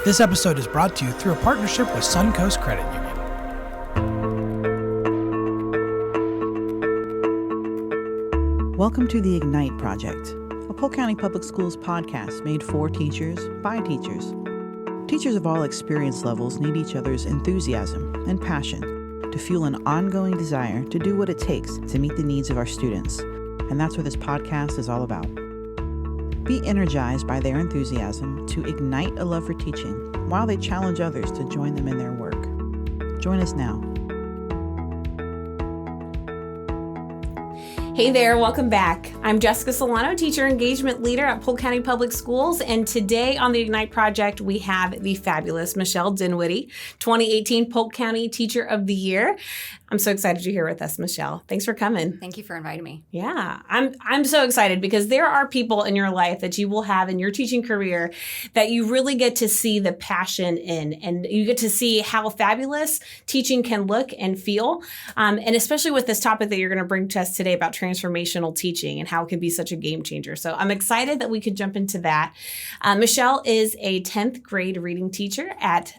This episode is brought to you through a partnership with Suncoast Credit Union. Welcome to the Ignite Project, a Polk County Public Schools podcast made for teachers by teachers. Teachers of all experience levels need each other's enthusiasm and passion to fuel an ongoing desire to do what it takes to meet the needs of our students. And that's what this podcast is all about. Be energized by their enthusiasm to ignite a love for teaching while they challenge others to join them in their work. Join us now. Hey there, welcome back. I'm Jessica Solano, Teacher Engagement Leader at Polk County Public Schools, and today on the Ignite Project, we have the fabulous Michelle Dinwiddie, 2018 Polk County Teacher of the Year. I'm so excited you're here with us, Michelle. Thanks for coming. Thank you for inviting me. Yeah, I'm so excited because there are people in your life that you will have in your teaching career that you really get to see the passion in, and you get to see how fabulous teaching can look and feel, and especially with this topic that you're going to bring to us today about transformational teaching and how it can be such a game changer. So I'm excited that we could jump into that. Michelle is a 10th grade reading teacher at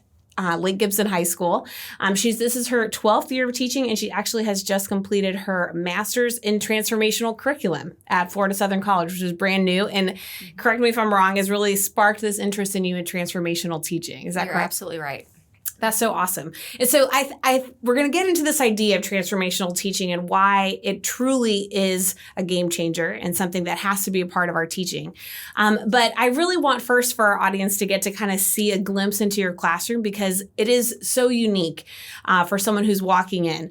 Lake Gibson High School. This is her 12th year of teaching, and she actually has just completed her master's in transformational curriculum at Florida Southern College, which is brand new. And correct me if I'm wrong, has really sparked this interest in you in transformational teaching. Is that You're correct? absolutely right. That's so awesome. And so we're going to get into this idea of transformational teaching and why it truly is a game changer and something that has to be a part of our teaching. But I really want first for our audience to get to kind of see a glimpse into your classroom because it is so unique for someone who's walking in.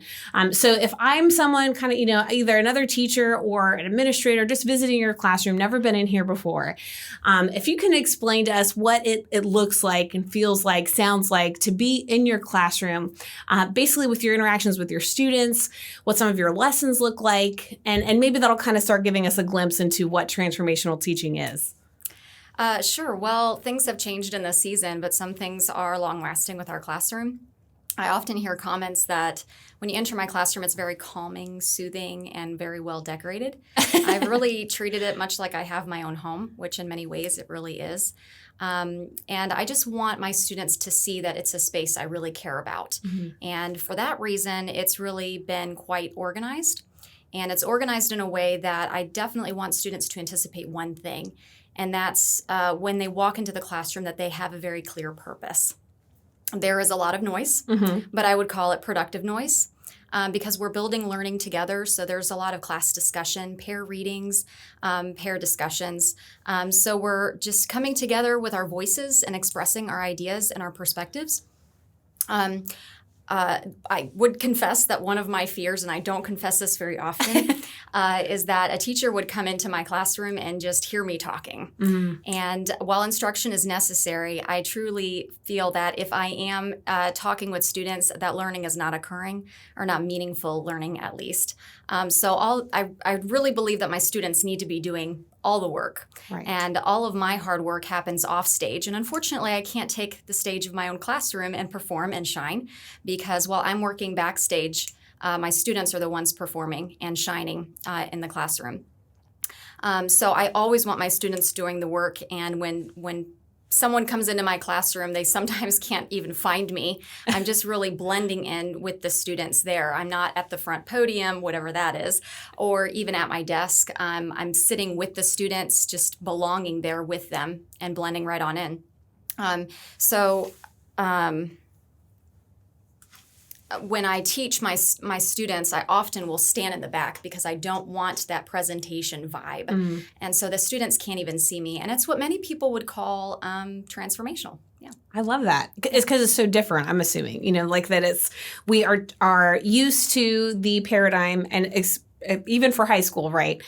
So if I'm someone kind of, either another teacher or an administrator just visiting your classroom, never been in here before, if you can explain to us what it looks like and feels like, sounds like to be in your classroom, basically with your interactions with your students, what some of your lessons look like, and maybe that'll kind of start giving us a glimpse into what transformational teaching is. Sure. Well, things have changed in this season, but some things are long-lasting with our classroom. I often hear comments that when you enter my classroom, it's very calming, soothing, and very well decorated. I've really treated it much like I have my own home, which in many ways it really is. And I just want my students to see that it's a space I really care about. Mm-hmm. And for that reason, it's really been quite organized. And it's organized in a way that I definitely want students to anticipate one thing. And that's when they walk into the classroom that they have a very clear purpose. There is a lot of noise, mm-hmm. but I would call it productive noise. Because we're building learning together. So there's a lot of class discussion, pair readings, pair discussions. So we're just coming together with our voices and expressing our ideas and our perspectives. I would confess that one of my fears, and I don't confess this very often, is that a teacher would come into my classroom and just hear me talking. Mm-hmm. And while instruction is necessary, I truly feel that if I am talking with students, that learning is not occurring, or not meaningful learning at least. I really believe that my students need to be doing all the work. Right. And all of my hard work happens off stage. And unfortunately, I can't take the stage of my own classroom and perform and shine because while I'm working backstage, my students are the ones performing and shining in the classroom. So I always want my students doing the work. And when someone comes into my classroom, they sometimes can't even find me. I'm just really blending in with the students there. I'm not at the front podium, whatever that is, or even at my desk. I'm sitting with the students, just belonging there with them and blending right on in. When I teach my students, I often will stand in the back because I don't want that presentation vibe. Mm-hmm. And so the students can't even see me. And it's what many people would call transformational. Yeah. I love that. It's because it's so different, I'm assuming. Like that we are used to the paradigm and even for high school, right?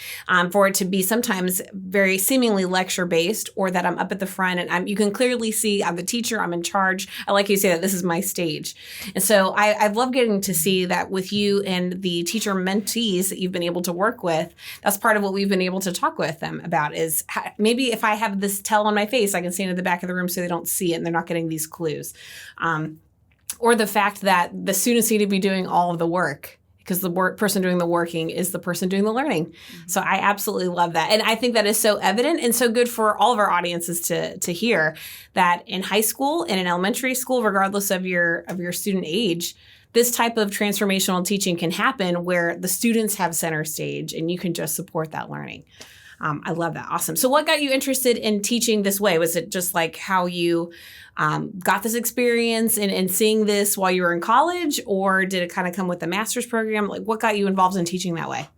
For it to be sometimes very seemingly lecture-based or that I'm up at the front and you can clearly see I'm the teacher, I'm in charge. I like you say that this is my stage. And so I love getting to see that with you and the teacher mentees that you've been able to work with. That's part of what we've been able to talk with them about is maybe if I have this tell on my face, I can stand in the back of the room so they don't see it and they're not getting these clues. Or the fact that the students need to be doing all of the work. because the person doing the working is the person doing the learning. So I absolutely love that. And I think that is so evident and so good for all of our audiences to hear that in high school and in elementary school, regardless of your student age, this type of transformational teaching can happen where the students have center stage and you can just support that learning. I love that. Awesome. So what got you interested in teaching this way? Was it just like how you got this experience and seeing this while you were in college, or did it kind of come with the master's program? Like, what got you involved in teaching that way?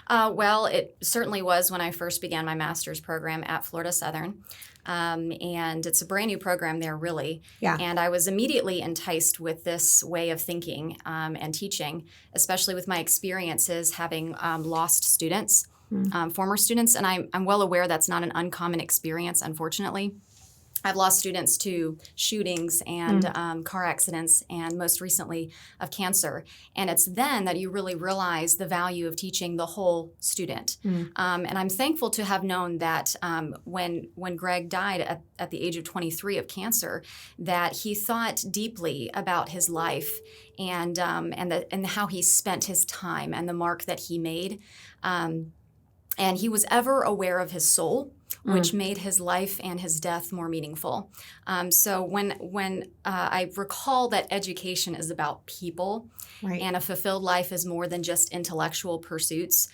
Well, it certainly was when I first began my master's program at Florida Southern. And it's a brand new program there, really. Yeah. And I was immediately enticed with this way of thinking and teaching, especially with my experiences having lost students. Former students, and I'm well aware that's not an uncommon experience, unfortunately. I've lost students to shootings and car accidents, and most recently of cancer. And it's then that you really realize the value of teaching the whole student. And I'm thankful to have known that when Greg died at the age of 23 of cancer, that he thought deeply about his life and how he spent his time and the mark that he made. And he was ever aware of his soul, which made his life and his death more meaningful. So when I recall that education is about people, Right. and a fulfilled life is more than just intellectual pursuits,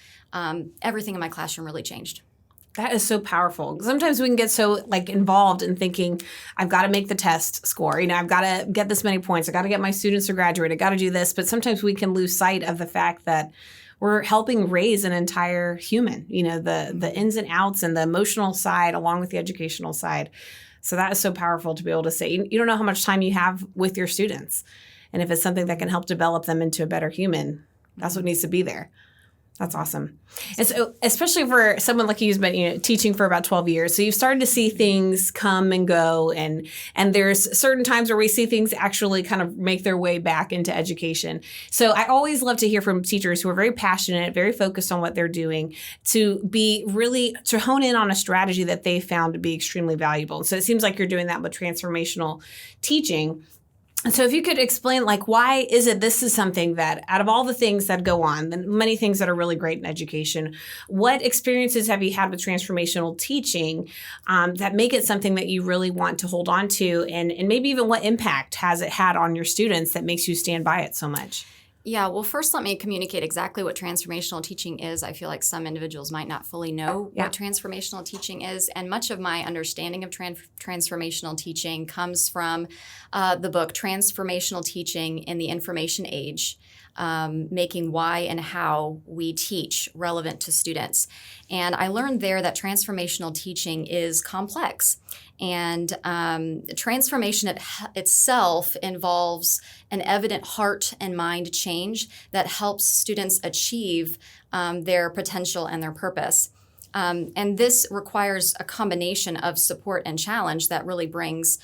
everything in my classroom really changed. That is so powerful. Sometimes we can get so involved in thinking, I've got to make the test score. I've got to get this many points. I got to get my students to graduate. I got to do this. But sometimes we can lose sight of the fact that we're helping raise an entire human, the ins and outs and the emotional side along with the educational side. So that is so powerful to be able to say, you don't know how much time you have with your students. And if it's something that can help develop them into a better human, that's what needs to be there. That's awesome. And so especially for someone like you who's been teaching for about 12 years, so you've started to see things come and go, and there's certain times where we see things actually kind of make their way back into education. So I always love to hear from teachers who are very passionate, very focused on what they're doing, to hone in on a strategy that they found to be extremely valuable. So it seems like you're doing that with transformational teaching. So if you could explain, why is it this is something that out of all the things that go on, the many things that are really great in education, what experiences have you had with transformational teaching that make it something that you really want to hold on to, and maybe even what impact has it had on your students that makes you stand by it so much? Yeah, well, first let me communicate exactly what transformational teaching is. I feel like some individuals might not fully know what transformational teaching is, and much of my understanding of transformational teaching comes from the book Transformational Teaching in the Information Age, making why and how we teach relevant to students. And I learned there that transformational teaching is complex. And transformation itself involves an evident heart and mind change that helps students achieve their potential and their purpose. And this requires a combination of support and challenge that really brings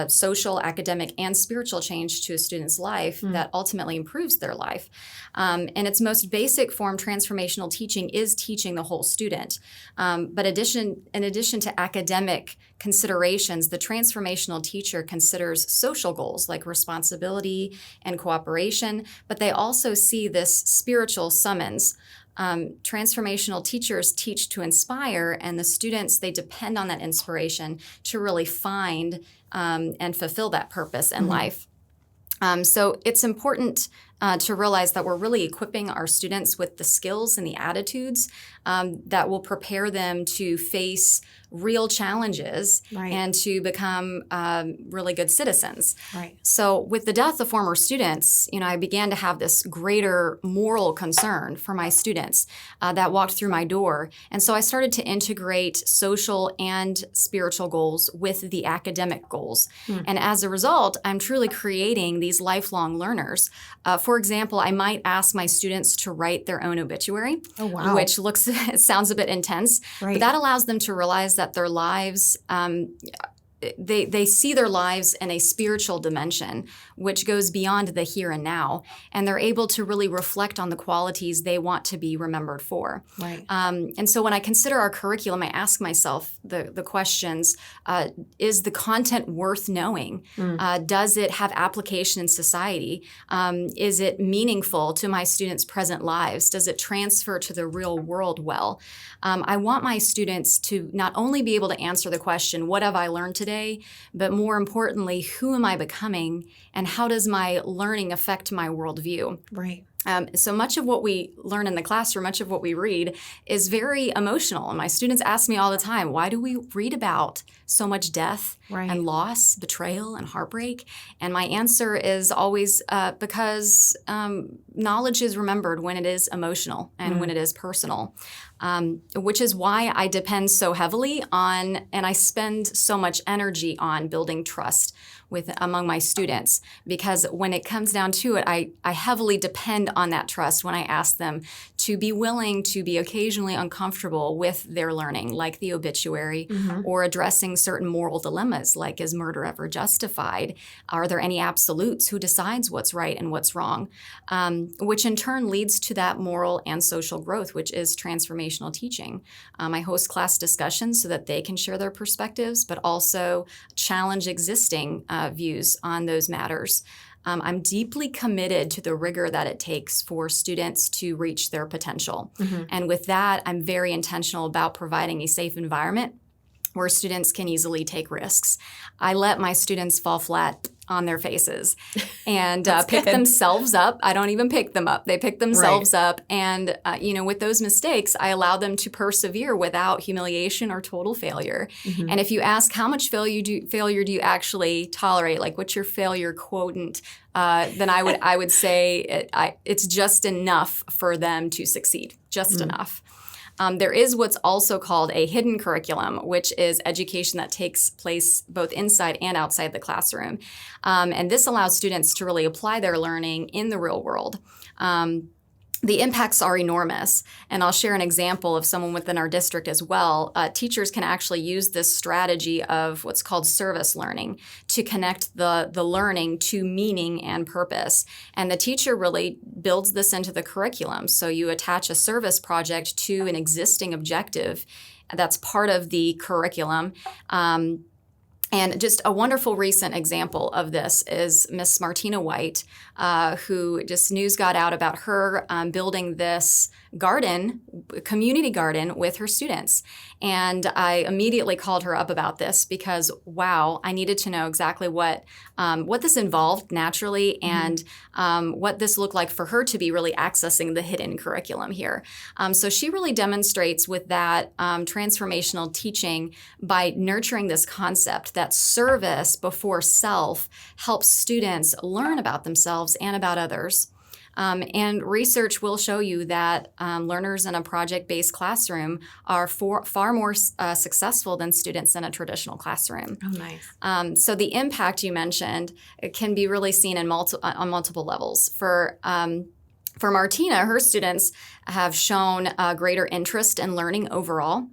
social, academic, and spiritual change to a student's life that ultimately improves their life. In its most basic form, transformational teaching is teaching the whole student. But in addition to academic considerations, the transformational teacher considers social goals like responsibility and cooperation, but they also see this spiritual summons. Transformational teachers teach to inspire, and the students, they depend on that inspiration to really find and fulfill that purpose in life. So it's important to realize that we're really equipping our students with the skills and the attitudes that will prepare them to face real challenges and to become really good citizens. Right. So with the death of former students, I began to have this greater moral concern for my students that walked through my door. And so I started to integrate social and spiritual goals with the academic goals. And as a result, I'm truly creating these lifelong learners. For example, I might ask my students to write their own obituary, which sounds a bit intense, but that allows them to realize that their lives they see their lives in a spiritual dimension, which goes beyond the here and now, and they're able to really reflect on the qualities they want to be remembered for. Right. And so when I consider our curriculum, I ask myself the questions, is the content worth knowing? Does it have application in society? Is it meaningful to my students' present lives? Does it transfer to the real world well? I want my students to not only be able to answer the question, what have I learned today, but more importantly, who am I becoming, and how does my learning affect my worldview? Right. So much of what we learn in the classroom, much of what we read is very emotional. And my students ask me all the time, why do we read about so much death and loss, betrayal, and heartbreak? And my answer is always because knowledge is remembered when it is emotional and when it is personal, which is why I depend so heavily on, and I spend so much energy on building trust among my students, because when it comes down to it, I heavily depend on that trust when I ask them to be willing to be occasionally uncomfortable with their learning, like the obituary, or addressing certain moral dilemmas, like is murder ever justified? Are there any absolutes? Who decides what's right and what's wrong? Which in turn leads to that moral and social growth, which is transformational teaching. I host class discussions so that they can share their perspectives, but also challenge existing views on those matters. I'm deeply committed to the rigor that it takes for students to reach their potential. And with that, I'm very intentional about providing a safe environment where students can easily take risks. I let my students fall flat on their faces and pick themselves up. I don't even pick them up. They pick themselves up. And, with those mistakes, I allow them to persevere without humiliation or total failure. And if you ask how much failure do you actually tolerate, like what's your failure quotient, then I would say it's just enough for them to succeed, just enough. There is what's also called a hidden curriculum, which is education that takes place both inside and outside the classroom. And this allows students to really apply their learning in the real world. The impacts are enormous, and I'll share an example of someone within our district as well. Teachers can actually use this strategy of what's called service learning to connect the learning to meaning and purpose. And the teacher really builds this into the curriculum. So you attach a service project to an existing objective that's part of the curriculum. And just a wonderful recent example of this is Miss Martina White, who just news got out about her building this community garden with her students. And I immediately called her up about this because, wow, I needed to know exactly what this involved naturally and what this looked like for her to be really accessing the hidden curriculum here. So she really demonstrates with that transformational teaching by nurturing this concept that service before self helps students learn about themselves and about others. And research will show you that learners in a project-based classroom are far more successful than students in a traditional classroom. Oh, nice. So the impact you mentioned can be really seen on multiple levels. For Martina, her students have shown greater interest in learning overall.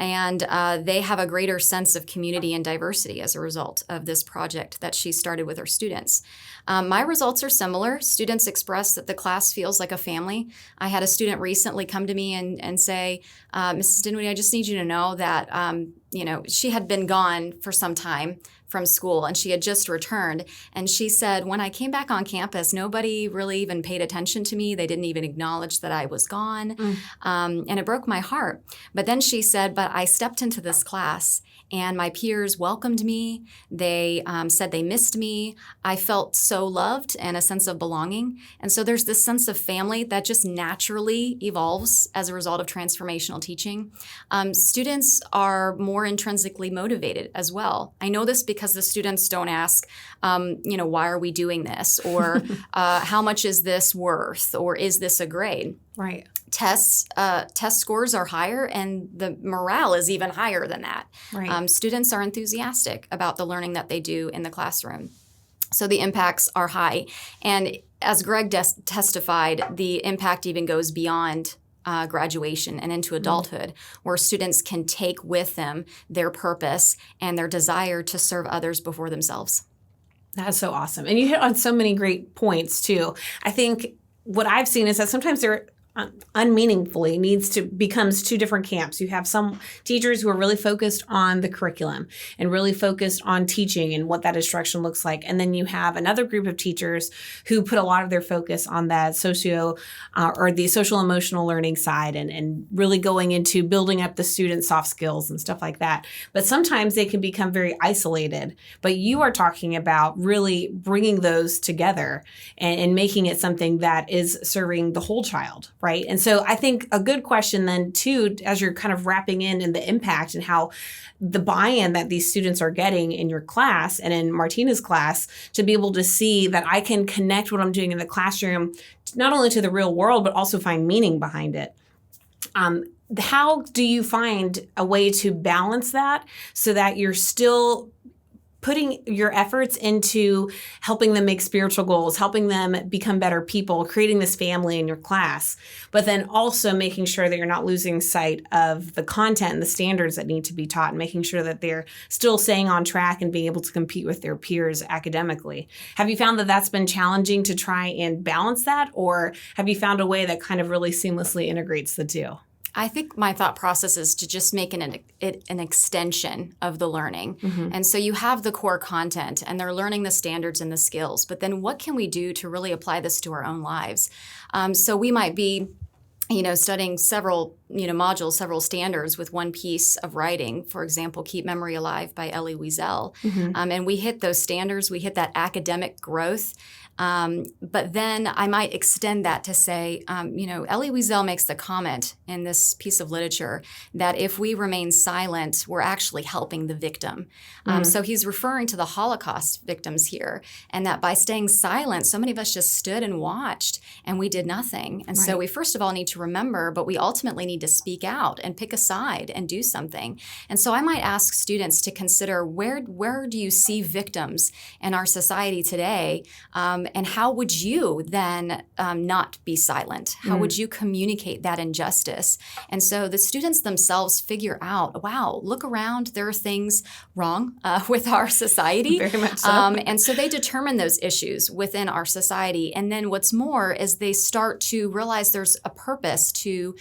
And they have a greater sense of community and diversity as a result of this project that she started with her students. My results are similar. Students express that the class feels like a family. I had a student recently come to me and say, Mrs. Dinwiddie, I just need you to know that, she had been gone for some time from school and she had just returned. And she said, when I came back on campus, nobody really even paid attention to me. They didn't even acknowledge that I was gone. And it broke my heart. But then she said, but I stepped into this class and my peers welcomed me. They said they missed me. I felt so loved and a sense of belonging. And so there's this sense of family that just naturally evolves as a result of transformational teaching. Students are more intrinsically motivated as well. I know this because the students don't ask, why are we doing this? Or how much is this worth? Or is this a grade? Right. Test scores are higher and the morale is even higher than that. Right. Students are enthusiastic about the learning that they do in the classroom. So the impacts are high. And as Greg testified, the impact even goes beyond graduation and into adulthood, where students can take with them their purpose and their desire to serve others before themselves. That's so awesome. And you hit on so many great points too. I think what I've seen is that sometimes they're unmeaningfully becomes two different camps. You have some teachers who are really focused on the curriculum and really focused on teaching and what that instruction looks like. And then you have another group of teachers who put a lot of their focus on that or the social emotional learning side and really going into building up the students' soft skills and stuff like that. But sometimes they can become very isolated. But you are talking about really bringing those together and making it something that is serving the whole child. Right. And so I think a good question then too, as you're kind of wrapping in the impact and how the buy-in that these students are getting in your class and in Martina's class, to be able to see that I can connect what I'm doing in the classroom, not only to the real world, but also find meaning behind it. How do you find a way to balance that so that you're still putting your efforts into helping them make spiritual goals, helping them become better people, creating this family in your class, but then also making sure that you're not losing sight of the content and the standards that need to be taught and making sure that they're still staying on track and being able to compete with their peers academically? Have you found that that's been challenging to try and balance that, or have you found a way that kind of really seamlessly integrates the two? I think my thought process is to just make it an extension of the learning. Mm-hmm. And so you have the core content and they're learning the standards and the skills, but then what can we do to really apply this to our own lives? So we might be studying several, modules, several standards with one piece of writing. For example, Keep Memory Alive by Elie Wiesel. Mm-hmm. And we hit those standards, we hit that academic growth. But then I might extend that to say, Elie Wiesel makes the comment in this piece of literature that if we remain silent, we're actually helping the victim. So he's referring to the Holocaust victims here, and that by staying silent, so many of us just stood and watched and we did nothing. And so we first of all need to remember, but we ultimately need to speak out and pick a side and do something. And so I might ask students to consider where do you see victims in our society today? And how would you then not be silent? How would you communicate that injustice? And so the students themselves figure out, wow, look around, there are things wrong with our society. Very much so. And so they determine those issues within our society. And then what's more is they start to realize there's a purpose to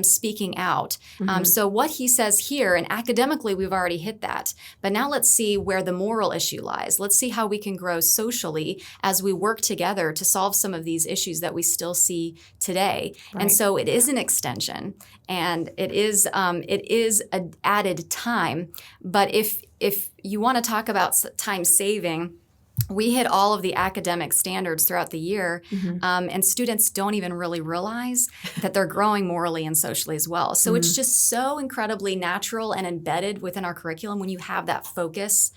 speaking out. So what he says here, and academically we've already hit that, but now let's see where the moral issue lies. Let's see how we can grow socially as we work together to solve some of these issues that we still see today. Right. And so it is an extension, and it is an added time. But if you want to talk about time saving, we hit all of the academic standards throughout the year, and students don't even really realize that they're growing morally and socially as well. So it's just so incredibly natural and embedded within our curriculum when you have that focus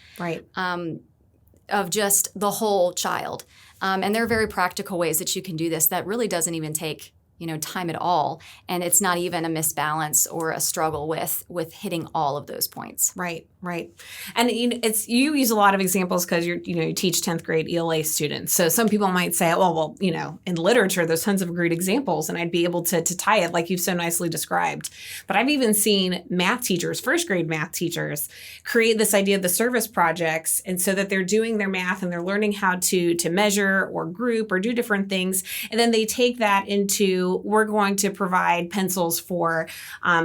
of just the whole child. And there are very practical ways that you can do this that really doesn't even take time at all. And it's not even a misbalance or a struggle with hitting all of those points. Right. And you use a lot of examples because you teach 10th grade ELA students. So some people might say, well, in literature, there's tons of great examples, and I'd be able to tie it like you've so nicely described. But I've even seen math teachers, first grade math teachers, create this idea of the service projects, and so that they're doing their math and they're learning how to measure or group or do different things. And then they take that into, we're going to provide pencils for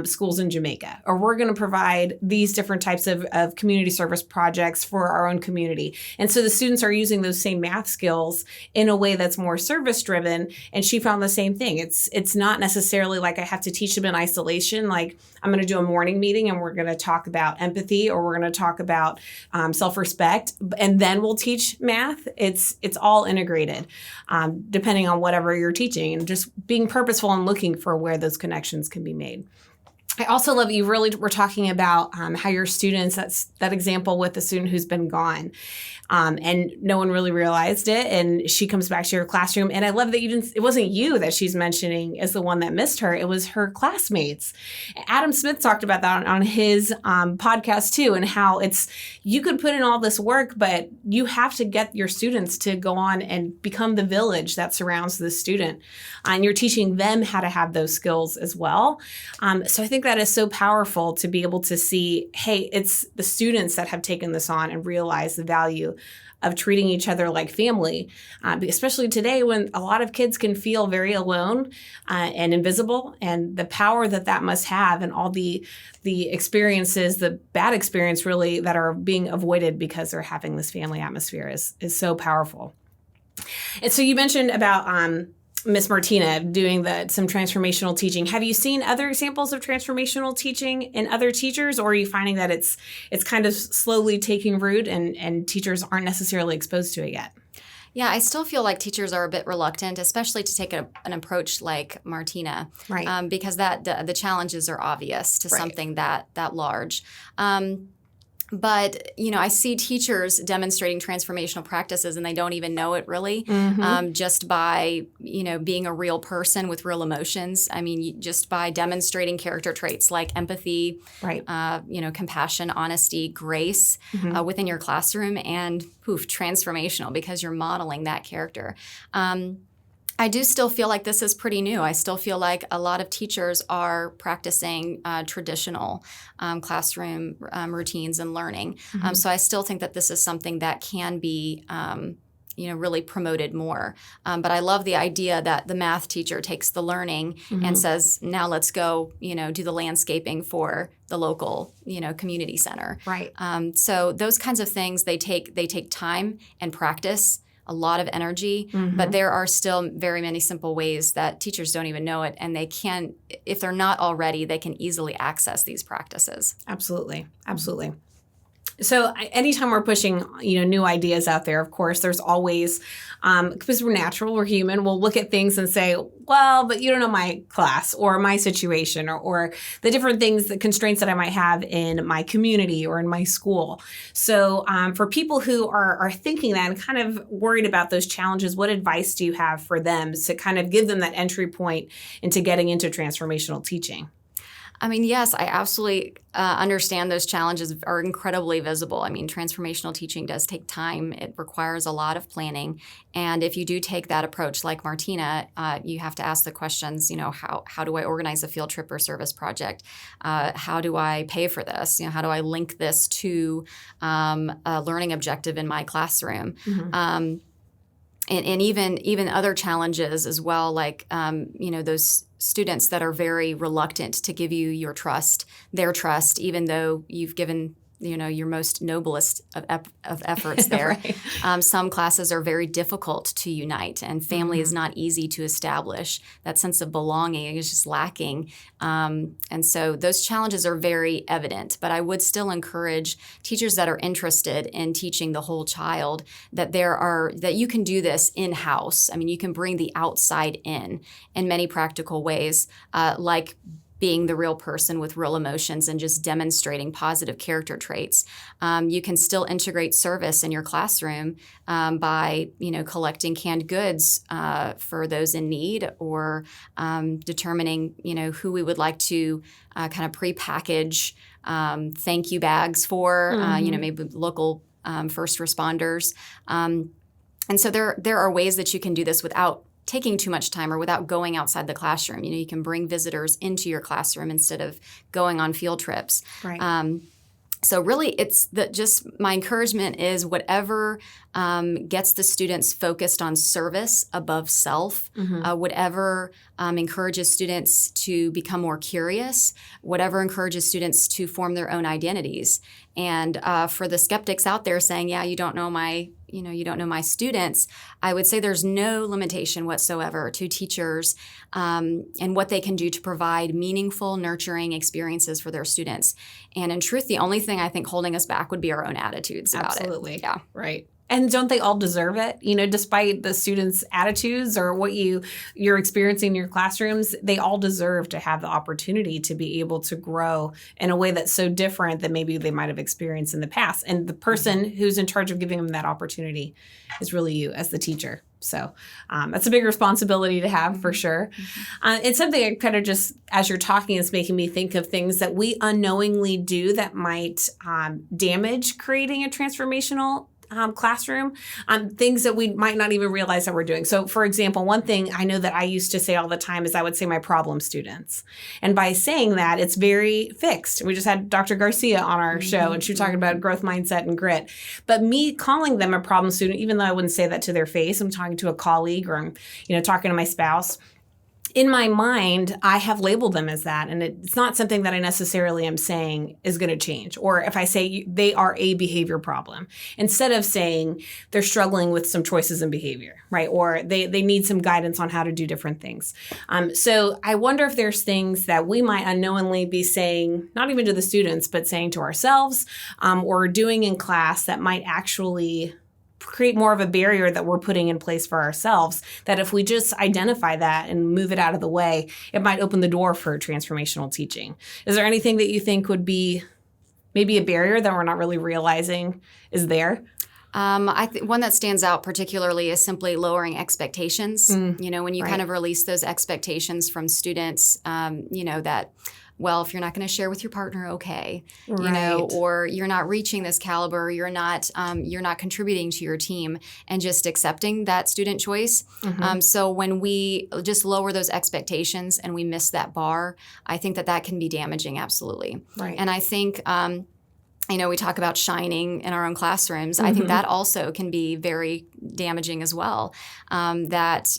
schools in Jamaica, or we're going to provide these different types of community service projects for our own community. And so the students are using those same math skills in a way that's more service driven. And she found the same thing. It's not necessarily like I have to teach them in isolation. Like I'm going to do a morning meeting and we're going to talk about empathy, or we're going to talk about self-respect, and then we'll teach math. It's all integrated, depending on whatever you're teaching, and just being purposeful and looking for where those connections can be made. I also love you really were talking about how your students, that's that example with the student who's been gone. And no one really realized it. And she comes back to your classroom. And I love that it wasn't you that she's mentioning as the one that missed her. It was her classmates. Adam Smith talked about that on his podcast too, and how you could put in all this work, but you have to get your students to go on and become the village that surrounds the student. And you're teaching them how to have those skills as well. So I think that is so powerful to be able to see, hey, it's the students that have taken this on and realize the value of treating each other like family, especially today when a lot of kids can feel very alone and invisible, and the power that must have, and all the experiences, the bad experience really that are being avoided because they're having this family atmosphere is so powerful. And so you mentioned about Miss Martina doing some transformational teaching. Have you seen other examples of transformational teaching in other teachers, or are you finding that it's kind of slowly taking root and teachers aren't necessarily exposed to it yet? Yeah, I still feel like teachers are a bit reluctant, especially to take an approach like Martina, right? Because the challenges are obvious to something that large. But, I see teachers demonstrating transformational practices and they don't even know it really, just by, being a real person with real emotions. I mean, just by demonstrating character traits like empathy, right? Compassion, honesty, grace within your classroom, and transformational, because you're modeling that character. I do still feel like this is pretty new. I still feel like a lot of teachers are practicing traditional classroom routines and learning. So I still think that this is something that can be really promoted more. But I love the idea that the math teacher takes the learning and says, now let's go, do the landscaping for the local, community center. Right. So those kinds of things, they take time and practice, a lot of energy, but there are still very many simple ways that teachers don't even know it, and they can, if they're not already, they can easily access these practices. Absolutely. Absolutely. So anytime we're pushing, new ideas out there, of course, there's always, because we're natural, we're human, we'll look at things and say, well, but you don't know my class or my situation or the different things, the constraints that I might have in my community or in my school. So for people who are thinking that and kind of worried about those challenges, what advice do you have for them to kind of give them that entry point into getting into transformational teaching? I mean, yes, I absolutely understand those challenges are incredibly visible. I mean, transformational teaching does take time. It requires a lot of planning. And if you do take that approach like Martina, you have to ask the questions, how do I organize a field trip or service project? How do I pay for this? How do I link this to a learning objective in my classroom? And even other challenges as well, like, those students that are very reluctant to give you their trust, even though you've given, your most noblest of efforts there. Right. Some classes are very difficult to unite, and family is not easy to establish. That sense of belonging is just lacking. And so those challenges are very evident, but I would still encourage teachers that are interested in teaching the whole child that you can do this in-house. I mean, you can bring the outside in many practical ways, like being the real person with real emotions and just demonstrating positive character traits. You can still integrate service in your classroom by, collecting canned goods for those in need, or determining, who we would like to kind of pre-package thank you bags for, maybe local first responders. And so there are ways that you can do this without taking too much time or without going outside the classroom. You can bring visitors into your classroom instead of going on field trips. Right. So really, it's just my encouragement is whatever gets the students focused on service above self, whatever encourages students to become more curious, whatever encourages students to form their own identities. And for the skeptics out there saying, yeah, you don't know my students, I would say there's no limitation whatsoever to teachers and what they can do to provide meaningful, nurturing experiences for their students. And in truth, the only thing I think holding us back would be our own attitudes about it. Absolutely. Yeah. Right. And don't they all deserve it? Despite the students' attitudes or what you're experiencing in your classrooms, they all deserve to have the opportunity to be able to grow in a way that's so different than maybe they might have experienced in the past. And the person who's in charge of giving them that opportunity is really you as the teacher. So that's a big responsibility to have for sure. It's something I kind of just, as you're talking, is making me think of things that we unknowingly do that might damage creating a transformational classroom, things that we might not even realize that we're doing. So for example, one thing I know that I used to say all the time is I would say my problem students. And by saying that, it's very fixed. We just had Dr. Garcia on our show, and she was talking about growth mindset and grit. But me calling them a problem student, even though I wouldn't say that to their face, I'm talking to a colleague or I'm talking to my spouse, in my mind, I have labeled them as that, and it's not something that I necessarily am saying is going to change. Or if I say they are a behavior problem, instead of saying they're struggling with some choices in behavior, right? Or they need some guidance on how to do different things. So I wonder if there's things that we might unknowingly be saying, not even to the students, but saying to ourselves or doing in class that might actually create more of a barrier that we're putting in place for ourselves, that if we just identify that and move it out of the way, it might open the door for transformational teaching. Is there anything that you think would be maybe a barrier that we're not really realizing is there? I think one that stands out particularly is simply lowering expectations. When you kind of release those expectations from students, that, well, if you're not going to share with your partner, okay, or you're not reaching this caliber, you're not contributing to your team, and just accepting that student choice. So when we just lower those expectations and we miss that bar, I think that can be damaging, absolutely. Right. And I think we talk about shining in our own classrooms. I think that also can be very damaging as well. That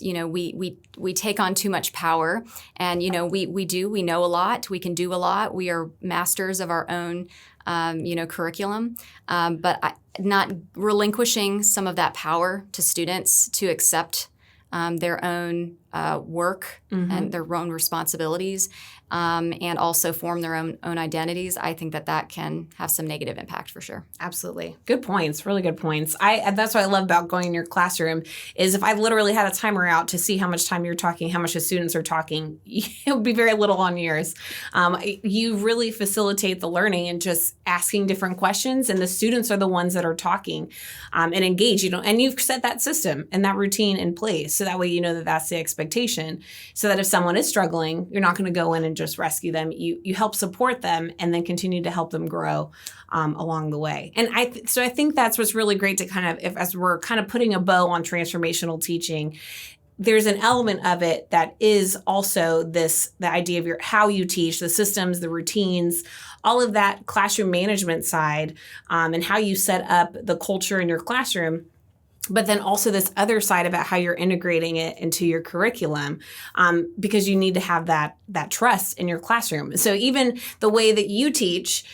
we take on too much power, and we know a lot, we can do a lot, we are masters of our own curriculum, but not relinquishing some of that power to students to accept their own work and their own responsibilities, and also form their own identities. I think that can have some negative impact for sure. Absolutely. Good points. Really good points. That's what I love about going in your classroom is if I literally had a timer out to see how much time you're talking, how much the students are talking, it would be very little on yours. You really facilitate the learning and just asking different questions, and the students are the ones that are talking and engaged. And you've set that system and that routine in place, so that way that's the expectation, so that if someone is struggling, you're not going to go in and just rescue them. You help support them and then continue to help them grow along the way. And I think that's what's really great to kind of, as we're kind of putting a bow on transformational teaching, there's an element of it that is also the idea of how you teach, the systems, the routines, all of that classroom management side, and how you set up the culture in your classroom. But then also this other side about how you're integrating it into your curriculum, because you need to have that trust in your classroom. So even the way that you teach,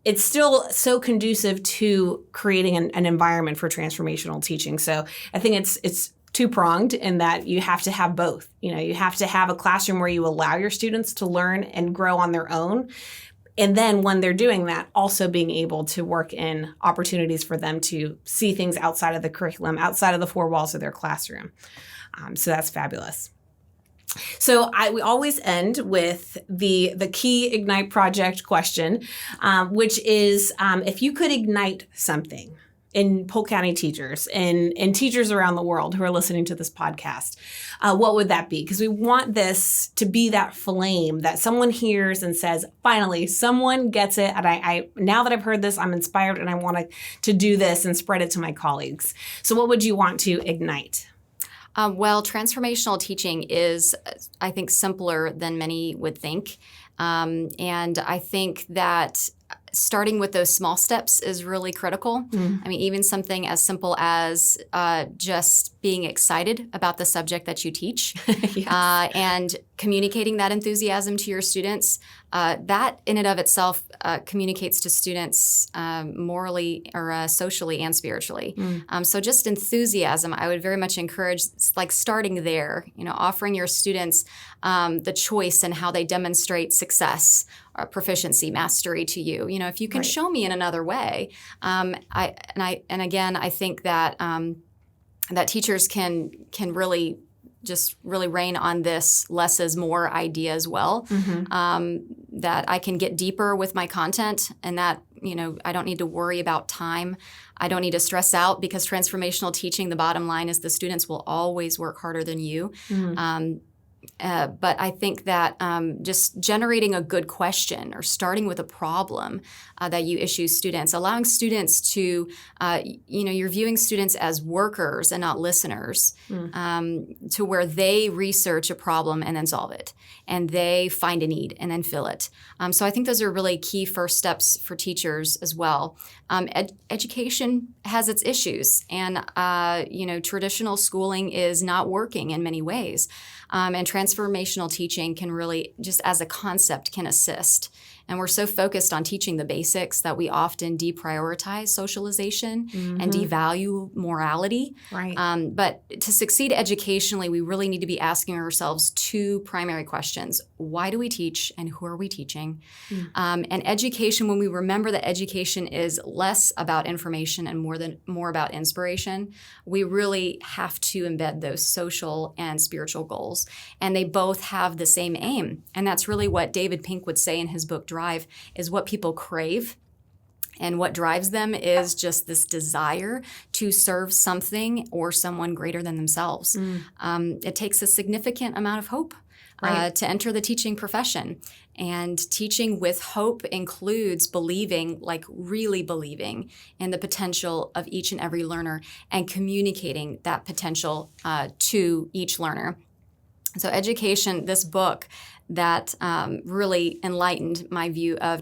it's still so conducive to creating an environment for transformational teaching. So I think it's two-pronged in that you have to have both. You have to have a classroom where you allow your students to learn and grow on their own. And then when they're doing that, also being able to work in opportunities for them to see things outside of the curriculum, outside of the four walls of their classroom. So that's fabulous. So we always end with the key Ignite Project question, which is if you could ignite something in Polk County teachers and teachers around the world who are listening to this podcast, what would that be? Because we want this to be that flame that someone hears and says, finally, someone gets it. And I now that I've heard this, I'm inspired and I want to do this and spread it to my colleagues. So what would you want to ignite? Well, transformational teaching is, I think, simpler than many would think. And I think that starting with those small steps is really critical. I mean, even something as simple as just being excited about the subject that you teach Yes. and communicating that enthusiasm to your students. That in and of itself communicates to students morally or socially and spiritually. So just enthusiasm, I would very much encourage, like starting there, offering your students the choice in how they demonstrate success, or proficiency, mastery to you. If you can Right. show me in another way. I think that that teachers can really rein on this less is more idea as well. That I can get deeper with my content, and that I don't need to worry about time. I don't need to stress out, because transformational teaching, the bottom line is the students will always work harder than you. But I think that just generating a good question or starting with a problem that you issue students, allowing students to, you're viewing students as workers and not listeners, to where they research a problem and then solve it, and they find a need and then fill it. So I think those are really key first steps for teachers as well. Education has its issues, and traditional schooling is not working in many ways. And transformational teaching can really, just as a concept, can assist. And we're so focused on teaching the basics that we often deprioritize socialization and devalue morality. Right. But to succeed educationally, we really need to be asking ourselves two primary questions. Why do we teach, and who are we teaching? And education, when we remember that education is less about information and more about inspiration, we really have to embed those social and spiritual goals. And they both have the same aim. And that's really what David Pink would say in his book, Drive, is what people crave. And what drives them is just this desire to serve something or someone greater than themselves. It takes a significant amount of hope to enter the teaching profession. And teaching with hope includes believing, like really believing in the potential of each and every learner and communicating that potential to each learner. So education, this book that really enlightened my view of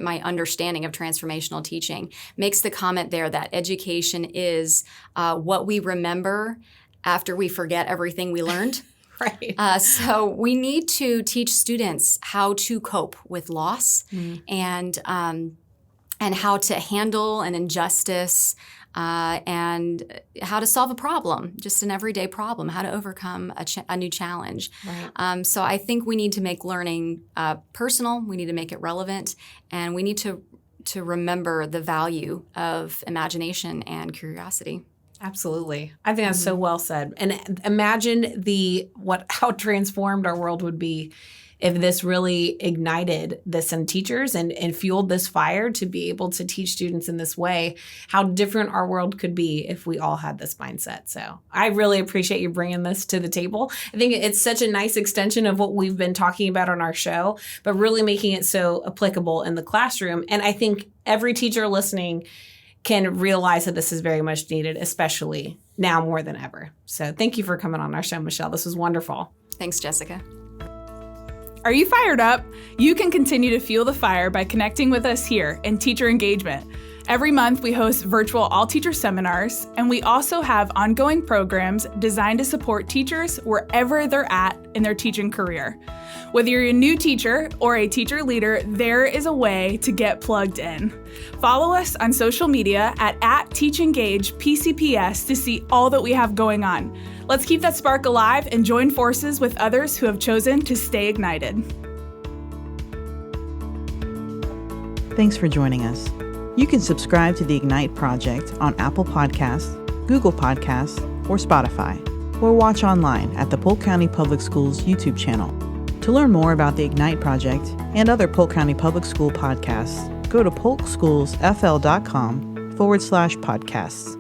my understanding of transformational teaching, makes the comment there that education is what we remember after we forget everything we learned. Right. So we need to teach students how to cope with loss and how to handle an injustice, and how to solve a problem, just an everyday problem, how to overcome a new challenge. Right. So I think we need to make learning personal, we need to make it relevant, and we need to remember the value of imagination and curiosity. Absolutely. I think that's so well said. And imagine how transformed our world would be if this really ignited this in teachers and fueled this fire to be able to teach students in this way. How different our world could be if we all had this mindset. So I really appreciate you bringing this to the table. I think it's such a nice extension of what we've been talking about on our show, but really making it so applicable in the classroom. And I think every teacher listening can realize that this is very much needed, especially now more than ever. So thank you for coming on our show, Michelle. This was wonderful. Thanks, Jessica. Are you fired up? You can continue to fuel the fire by connecting with us here in Teacher Engagement. Every month, we host virtual all-teacher seminars, and we also have ongoing programs designed to support teachers wherever they're at in their teaching career. Whether you're a new teacher or a teacher leader, there is a way to get plugged in. Follow us on social media at TeachEngagePCPS to see all that we have going on. Let's keep that spark alive and join forces with others who have chosen to stay ignited. Thanks for joining us. You can subscribe to the Ignite Project on Apple Podcasts, Google Podcasts, or Spotify, or watch online at the Polk County Public Schools YouTube channel. To learn more about the Ignite Project and other Polk County Public School podcasts, go to polkschoolsfl.com/podcasts.